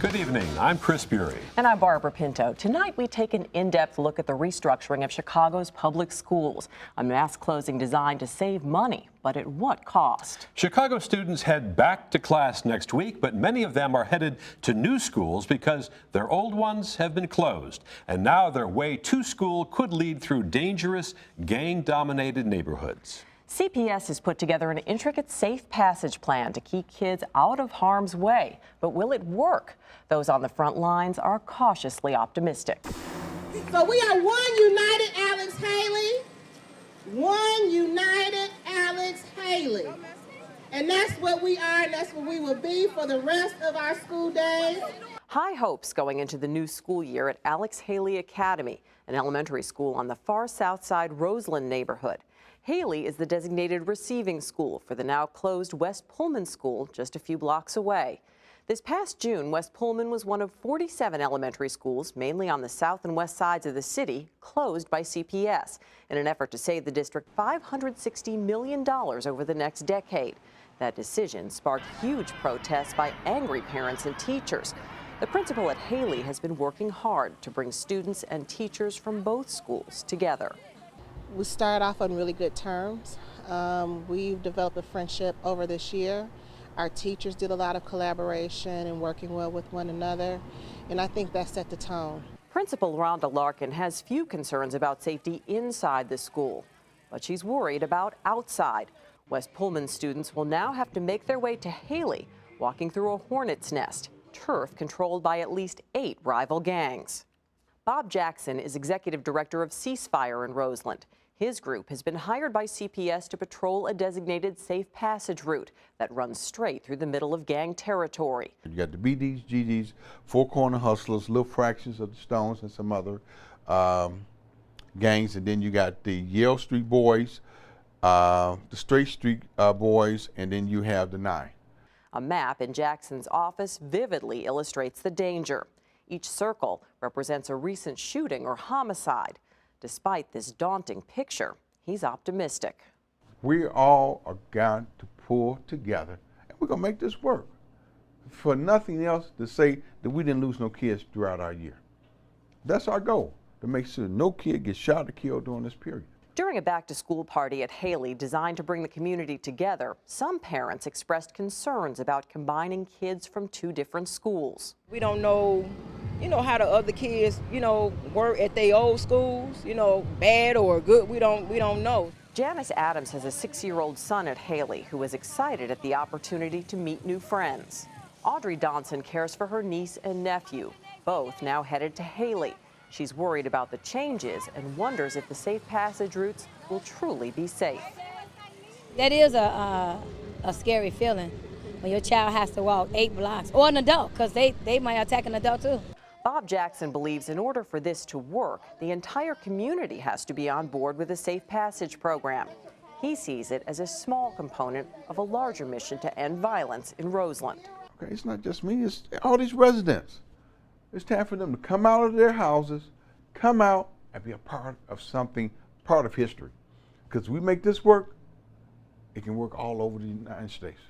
Good evening. I'm Chris Bury. And I'm Barbara Pinto. Tonight we take an in-depth look at the restructuring of Chicago's public schools, a mass closing designed to save money, but at what cost? Chicago students head back to class next week, but many of them are headed to new schools because their old ones have been closed. And now their way to school could lead through dangerous, gang-dominated neighborhoods. CPS has put together an intricate safe passage plan to keep kids out of harm's way. But will it work? Those on the front lines are cautiously optimistic. So we are one united Alex Haley, one united Alex Haley. And that's what we are, and that's what we will be for the rest of our school days. High hopes going into the new school year at Alex Haley Academy, an elementary school on the far south side Roseland neighborhood. Haley is the designated receiving school for the now closed West Pullman School just a few blocks away. This past June, West Pullman was one of 47 elementary schools, mainly on the south and west sides of the city, closed by CPS in an effort to save the district $560 million over the next decade. That decision sparked huge protests by angry parents and teachers. The principal at Haley has been working hard to bring students and teachers from both schools together. We started off on really good terms. We've developed a friendship over this year. Our teachers did a lot of collaboration and working well with one another, and I think that set the tone. Principal Rhonda Larkin has few concerns about safety inside the school, but she's worried about outside. West Pullman students will now have to make their way to Haley, walking through a hornet's nest, turf controlled by at least 8 rival gangs. Bob Jackson is executive director of Ceasefire in Roseland. His group has been hired by CPS to patrol a designated safe passage route that runs straight through the middle of gang territory. You got the BDs, GDs, Four Corner Hustlers, little fractions of the Stones and some other gangs, and then you got the Yale Street Boys, the Straight Street Boys, and then you have the 9. A map in Jackson's office vividly illustrates the danger. Each circle represents a recent shooting or homicide. Despite this daunting picture, he's optimistic. We all are going to pull together, and we're going to make this work. For nothing else to say that we didn't lose no kids throughout our year. That's our goal, to make sure no kid gets shot or killed during this period. During a back-to-school party at Haley designed to bring the community together, some parents expressed concerns about combining kids from 2 different schools. We don't know, how the other kids, were at their old schools, bad or good. We don't know. Janice Adams has a 6-year-old son at Haley who is excited at the opportunity to meet new friends. Audrey Donson cares for her niece and nephew, both now headed to Haley. She's worried about the changes and wonders if the safe passage routes will truly be safe. That is a scary feeling when your child has to walk 8 blocks, or an adult, because they might attack an adult too. Bob Jackson believes in order for this to work, the entire community has to be on board with a safe passage program. He sees it as a small component of a larger mission to end violence in Roseland. Okay, it's not just me, it's all these residents. It's time for them to come out of their houses, come out and be a part of something, part of history. Because we make this work, it can work all over the United States.